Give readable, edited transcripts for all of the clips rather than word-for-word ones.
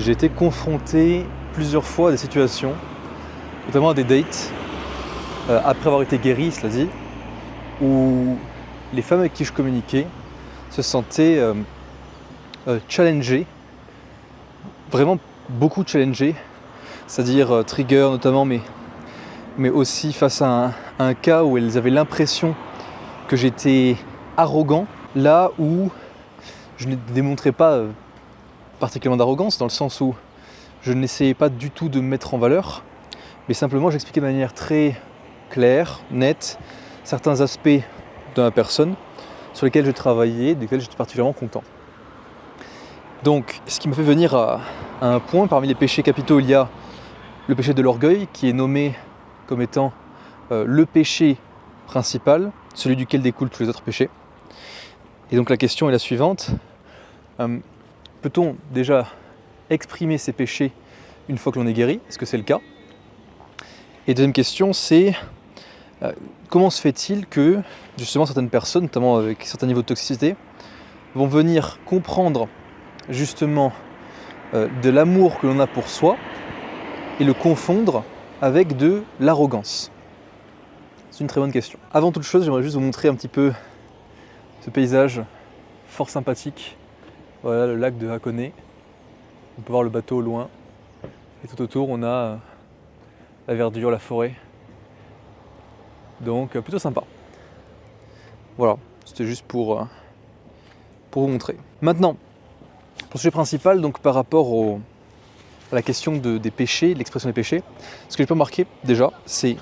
j'ai été confronté plusieurs fois à des situations, notamment à des dates, après avoir été guéri, cela dit, où les femmes avec qui je communiquais se sentaient challengées, vraiment beaucoup challengées, c'est-à-dire trigger notamment, mais aussi face à un cas où elles avaient l'impression que j'étais arrogant, là où je ne démontrais pas particulièrement d'arrogance, dans le sens où je n'essayais pas du tout de me mettre en valeur, mais simplement j'expliquais de manière très claire, nette, certains aspects de ma personne sur lesquels je travaillais, desquels j'étais particulièrement content. Donc, ce qui me fait venir à un point, parmi les péchés capitaux, il y a le péché de l'orgueil, qui est nommé comme étant le péché principal, celui duquel découlent tous les autres péchés. Et donc la question est la suivante. Peut-on déjà exprimer ces péchés une fois que l'on est guéri? Est-ce que c'est le cas? Et deuxième question, c'est comment se fait-il que justement certaines personnes, notamment avec certains niveaux de toxicité, vont venir comprendre justement de l'amour que l'on a pour soi et le confondre avec de l'arrogance? C'est une très bonne question. Avant toute chose, j'aimerais juste vous montrer un petit peu ce paysage fort sympathique. Voilà le lac de Hakone. On peut voir le bateau au loin. Et tout autour, on a la verdure, la forêt. Donc plutôt sympa. Voilà, c'était juste pour vous montrer. Maintenant, pour le sujet principal, donc par rapport à la question des péchés, de l'expression des péchés, ce que j'ai pas remarqué déjà, c'est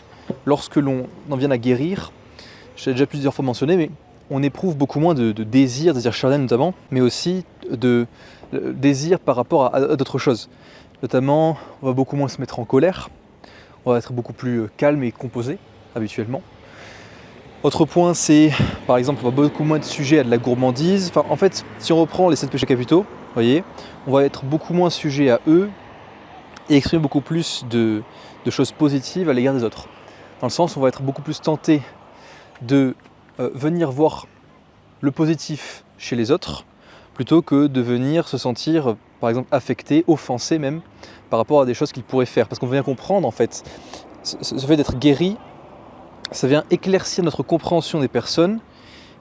lorsque l'on en vient à guérir, je l'ai déjà plusieurs fois mentionné, mais on éprouve beaucoup moins de désir charnel notamment, mais aussi de désir par rapport à d'autres choses. Notamment, on va beaucoup moins se mettre en colère, on va être beaucoup plus calme et composé habituellement. Autre point, c'est par exemple, on va beaucoup moins être sujet à de la gourmandise. Enfin, en fait, si on reprend les 7 péchés capitaux, vous voyez, on va être beaucoup moins sujet à eux et exprimer beaucoup plus de choses positives à l'égard des autres. Dans le sens où on va être beaucoup plus tenté de venir voir le positif chez les autres, plutôt que de venir se sentir, par exemple, affecté, offensé même, par rapport à des choses qu'ils pourraient faire. Parce qu'on vient comprendre, en fait, ce fait d'être guéri, ça vient éclaircir notre compréhension des personnes,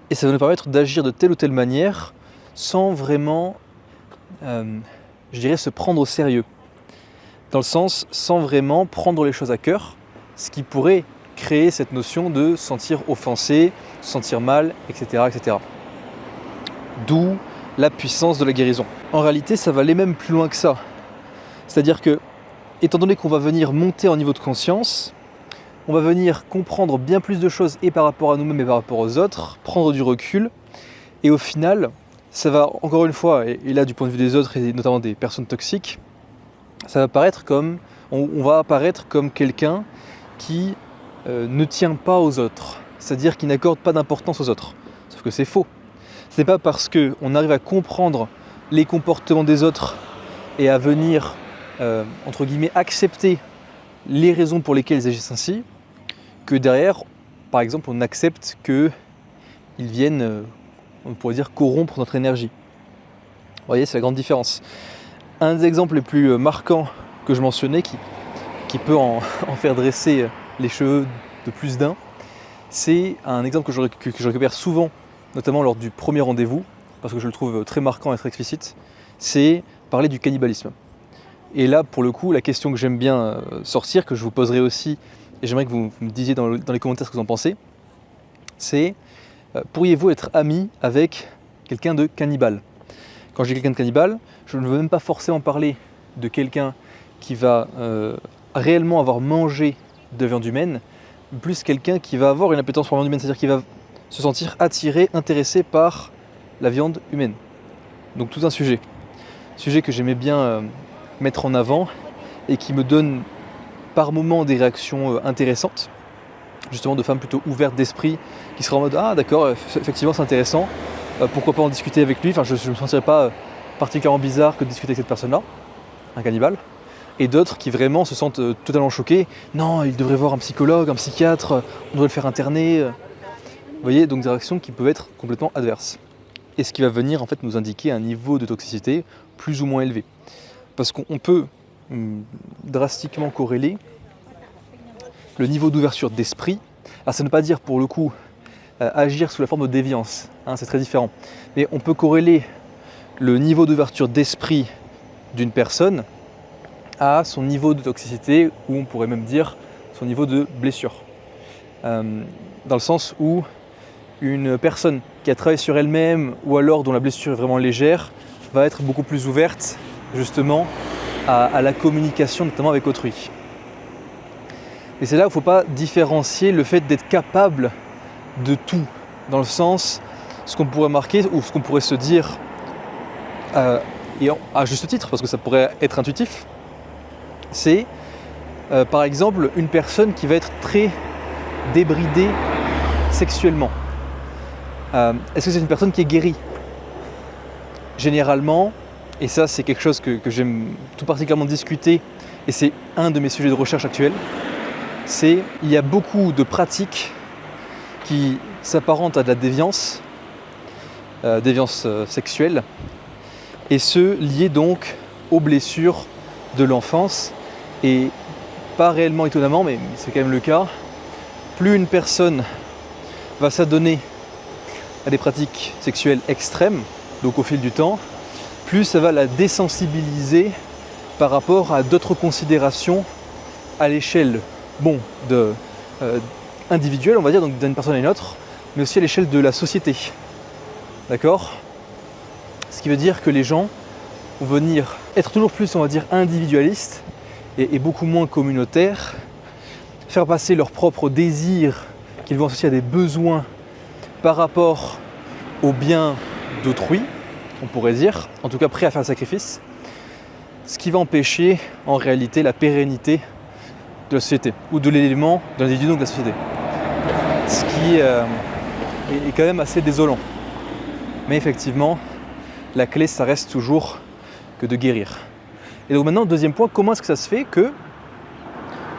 et ça va nous permettre d'agir de telle ou telle manière, sans vraiment, je dirais, se prendre au sérieux. Dans le sens, sans vraiment prendre les choses à cœur, ce qui pourrait créer cette notion de se sentir offensé, se sentir mal, etc., etc. D'où la puissance de la guérison. En réalité, ça va aller même plus loin que ça. C'est-à-dire que, étant donné qu'on va venir monter en niveau de conscience, on va venir comprendre bien plus de choses et par rapport à nous-mêmes et par rapport aux autres, prendre du recul, et au final, ça va, encore une fois, et là du point de vue des autres et notamment des personnes toxiques, ça va apparaître comme, on va apparaître comme quelqu'un qui ne tient pas aux autres, c'est-à-dire qui n'accorde pas d'importance aux autres. Sauf que c'est faux. Ce n'est pas parce qu'on arrive à comprendre les comportements des autres et à venir, entre guillemets, accepter les raisons pour lesquelles ils agissent ainsi, que derrière, par exemple, on accepte qu'ils viennent, on pourrait dire, corrompre notre énergie. Vous voyez, c'est la grande différence. Un des exemples les plus marquants que je mentionnais, qui peut en faire dresser les cheveux de plus d'un, c'est un exemple que je récupère souvent, notamment lors du premier rendez-vous, parce que je le trouve très marquant et très explicite, c'est parler du cannibalisme. Et là, pour le coup, la question que j'aime bien sortir, que je vous poserai aussi, et j'aimerais que vous me disiez dans les commentaires ce que vous en pensez, c'est pourriez-vous être ami avec quelqu'un de cannibale? Quand je dis quelqu'un de cannibale, je ne veux même pas forcément parler de quelqu'un qui va réellement avoir mangé de viande humaine, plus quelqu'un qui va avoir une appétence pour la viande humaine, c'est-à-dire qu'il va se sentir attiré, intéressé par la viande humaine. Donc tout un sujet que j'aimais bien mettre en avant et qui me donne par moments des réactions intéressantes, justement de femmes plutôt ouvertes d'esprit, qui seraient en mode « Ah d'accord, effectivement c'est intéressant, pourquoi pas en discuter avec lui ?» Enfin, je ne me sentirais pas particulièrement bizarre que de discuter avec cette personne-là, un cannibale. Et d'autres qui vraiment se sentent totalement choqués. Non, il devrait voir un psychologue, un psychiatre, on devrait le faire interner. Vous voyez, donc des réactions qui peuvent être complètement adverses. Et ce qui va venir en fait nous indiquer un niveau de toxicité plus ou moins élevé. Parce qu'on peut drastiquement corréler le niveau d'ouverture d'esprit. Alors ça ne veut pas dire pour le coup agir sous la forme de déviance, hein, c'est très différent. Mais on peut corréler le niveau d'ouverture d'esprit d'une personne à son niveau de toxicité, ou on pourrait même dire son niveau de blessure. Dans le sens où une personne qui a travaillé sur elle-même, ou alors dont la blessure est vraiment légère, va être beaucoup plus ouverte justement à la communication, notamment avec autrui. Et c'est là où il ne faut pas différencier le fait d'être capable de tout, dans le sens, ce qu'on pourrait marquer, ou ce qu'on pourrait se dire, et à juste titre, parce que ça pourrait être intuitif, c'est par exemple une personne qui va être très débridée sexuellement. Est-ce que c'est une personne qui est guérie? Généralement, et ça c'est quelque chose que j'aime tout particulièrement discuter, et c'est un de mes sujets de recherche actuels, c'est il y a beaucoup de pratiques qui s'apparentent à de la déviance, sexuelle, et ce lié donc aux blessures de l'enfance. Et pas réellement étonnamment, mais c'est quand même le cas, plus une personne va s'adonner à des pratiques sexuelles extrêmes, donc au fil du temps, plus ça va la désensibiliser par rapport à d'autres considérations à l'échelle individuelle, on va dire, donc d'une personne à une autre, mais aussi à l'échelle de la société. D'accord? Ce qui veut dire que les gens vont venir être toujours plus, on va dire, individualistes et beaucoup moins communautaires, faire passer leurs propres désirs qu'ils vont associer à des besoins par rapport au bien d'autrui, on pourrait dire, en tout cas prêt à faire le sacrifice, ce qui va empêcher en réalité la pérennité de la société, ou de l'élément de l'individu, donc de la société. Ce qui est quand même assez désolant. Mais effectivement, la clé, ça reste toujours que de guérir. Et donc maintenant, deuxième point, comment est-ce que ça se fait que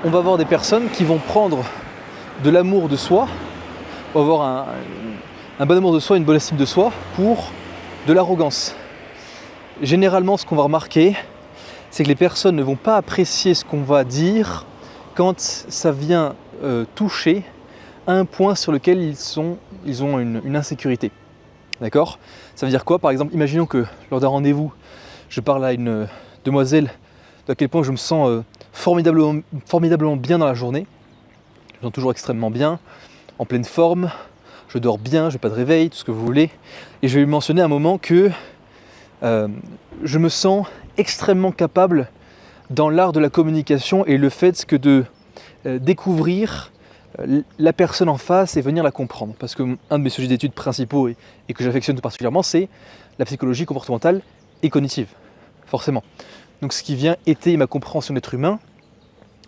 on va avoir des personnes qui vont prendre de l'amour de soi, on va avoir un bon amour de soi, une bonne estime de soi, pour de l'arrogance. Généralement, ce qu'on va remarquer, c'est que les personnes ne vont pas apprécier ce qu'on va dire quand ça vient toucher à un point sur lequel ils ont une insécurité. D'accord? Ça veut dire quoi? Par exemple, imaginons que lors d'un rendez-vous, je parle à une demoiselle à quel point je me sens formidablement bien dans la journée. Je me sens toujours extrêmement bien, en pleine forme, je dors bien, je n'ai pas de réveil, tout ce que vous voulez. Et je vais lui mentionner un moment que je me sens extrêmement capable dans l'art de la communication et le fait que de découvrir la personne en face et venir la comprendre. Parce que un de mes sujets d'études principaux et que j'affectionne tout particulièrement, c'est la psychologie comportementale et cognitive, forcément. Donc ce qui vient étayer ma compréhension d'être humain,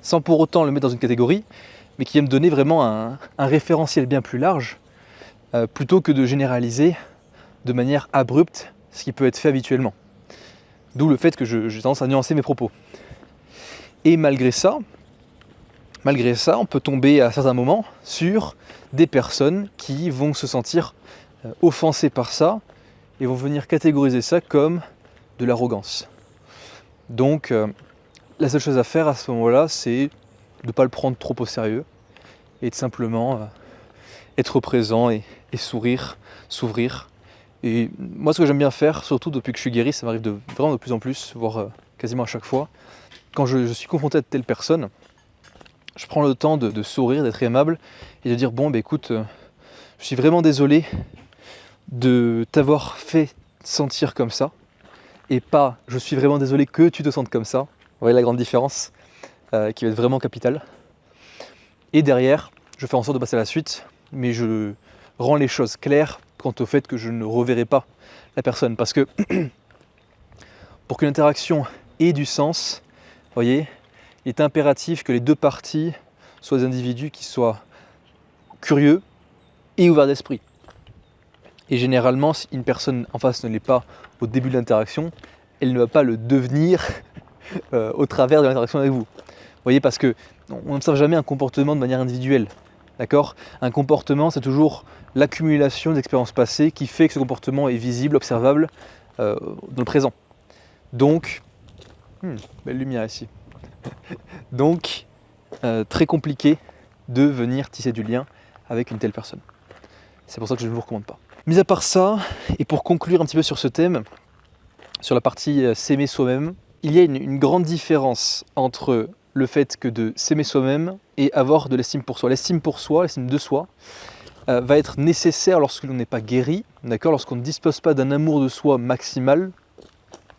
sans pour autant le mettre dans une catégorie, mais qui vient me donner vraiment un référentiel bien plus large, plutôt que de généraliser de manière abrupte ce qui peut être fait habituellement. D'où le fait que j'ai tendance à nuancer mes propos. Et malgré ça, on peut tomber à certains moments sur des personnes qui vont se sentir offensées par ça et vont venir catégoriser ça comme de l'arrogance. Donc la seule chose à faire à ce moment-là, c'est de ne pas le prendre trop au sérieux et de simplement être présent et sourire, s'ouvrir. Et moi, ce que j'aime bien faire, surtout depuis que je suis guéri, ça m'arrive vraiment de plus en plus, voire quasiment à chaque fois, quand je suis confronté à telle personne, je prends le temps de sourire, d'être aimable et de dire bon, écoute, je suis vraiment désolé de t'avoir fait sentir comme ça, et pas je suis vraiment désolé que tu te sentes comme ça. Vous voyez la grande différence qui va être vraiment capitale. Et derrière, je fais en sorte de passer à la suite, mais je rends les choses claires quant au fait que je ne reverrai pas la personne. Parce que pour qu'une interaction ait du sens, vous voyez, il est impératif que les deux parties soient des individus qui soient curieux et ouverts d'esprit. Et généralement, si une personne en face ne l'est pas au début de l'interaction, elle ne va pas le devenir au travers de l'interaction avec vous. Vous voyez, parce qu'on n'observe jamais un comportement de manière individuelle. D'accord? Un comportement, c'est toujours l'accumulation d'expériences passées qui fait que ce comportement est visible, observable dans le présent. Donc, Belle lumière ici. Donc, très compliqué de venir tisser du lien avec une telle personne. C'est pour ça que je ne vous recommande pas. Mis à part ça, et pour conclure un petit peu sur ce thème, sur la partie s'aimer soi-même, il y a une grande différence entre le fait que de s'aimer soi-même et avoir de l'estime pour soi. L'estime pour soi, l'estime de soi, va être nécessaire lorsque l'on n'est pas guéri, d'accord, lorsqu'on ne dispose pas d'un amour de soi maximal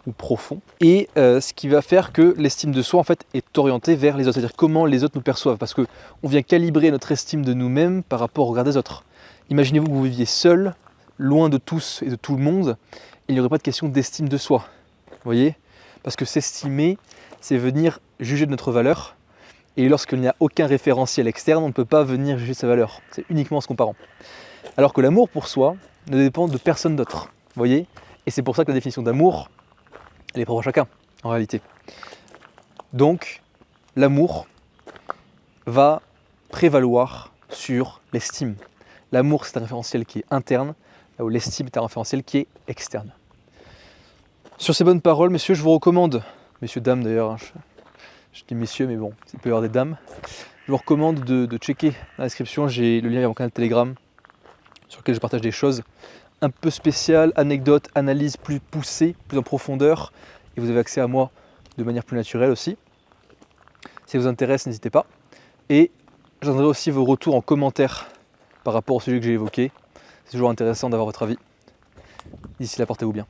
ou profond, et ce qui va faire que l'estime de soi en fait est orientée vers les autres, c'est-à-dire comment les autres nous perçoivent, parce qu'on vient calibrer notre estime de nous-mêmes par rapport au regard des autres. Imaginez-vous que vous viviez seul, loin de tous et de tout le monde, et il n'y aurait pas de question d'estime de soi, vous voyez? Parce que s'estimer, c'est venir juger de notre valeur, et lorsqu'il n'y a aucun référentiel externe, on ne peut pas venir juger de sa valeur, c'est uniquement en se comparant. Alors que l'amour pour soi ne dépend de personne d'autre, vous voyez? Et c'est pour ça que la définition d'amour, elle est propre à chacun, en réalité. Donc, l'amour va prévaloir sur l'estime. L'amour, c'est un référentiel qui est interne, là où l'estime est un référentiel qui est externe. Sur ces bonnes paroles, messieurs, je vous recommande, messieurs, dames d'ailleurs, je dis messieurs, mais bon, il peut y avoir des dames, je vous recommande de checker dans la description, j'ai le lien vers mon canal Telegram, sur lequel je partage des choses un peu spéciales, anecdotes, analyses plus poussées, plus en profondeur, et vous avez accès à moi de manière plus naturelle aussi. Si ça vous intéresse, n'hésitez pas. Et j'attendrai aussi vos retours en commentaire par rapport au sujet que j'ai évoqué. C'est toujours intéressant d'avoir votre avis. D'ici là, portez-vous bien.